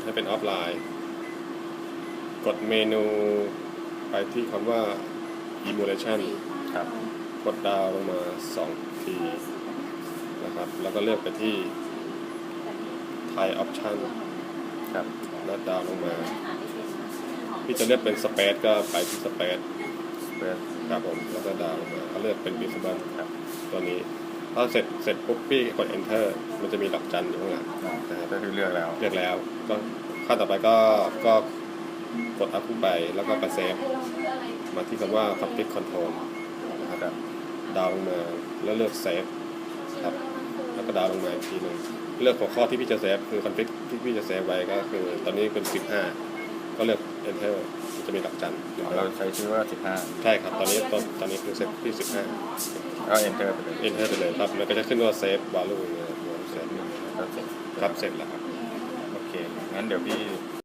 ให้เป็นออฟไลน์กดเมนูไปที่คำว่า emulation ครับ กดดาวลงมา2ทีนะครับแล้วก็เลือกไปที่ Thai Option ครับ แล้วดาวลงมาพี่จะเลือกเป็น Space ก็ไปที่ Space เปิด ครับผมแล้วก็ดาวลงมาก็เลือกเป็น Visible ครับ ตัวนี้ถ้าเสร็จปุ๊บพี่กด Enter มันจะมีดอกจันอยู่ข้างหลังนะครับ ก็คือเลือกแล้ว เลือกแล้วก็ขั้นต่อไปก็กดอัพขึ้นไปแล้วก็ไปเซฟมาที่คำว่า Config Control นะครับดาวลงมาแล้วเลือกเซฟครับแล้วก็ดาวลงมาอีกทีหนึงเลือกหัวข้อที่พี่จะเซฟคือ Config ที่พี่จะเซฟไว้ก็คือตอนนี้เป็น15ก็เลือก Enter มันจะมีดอกจัน เราใช้ชื่อว่าใช่ครับตอนนี้คือเซฟที่15 15ก็ enter ไปเลย Enter ไปเลยครับมันก็จะขึ้นว่า Save Value เนี่ยเซฟ ก็เสร็จ ครับเสร็จแล้วครับ โอเคงั้นเดี๋ยวพี่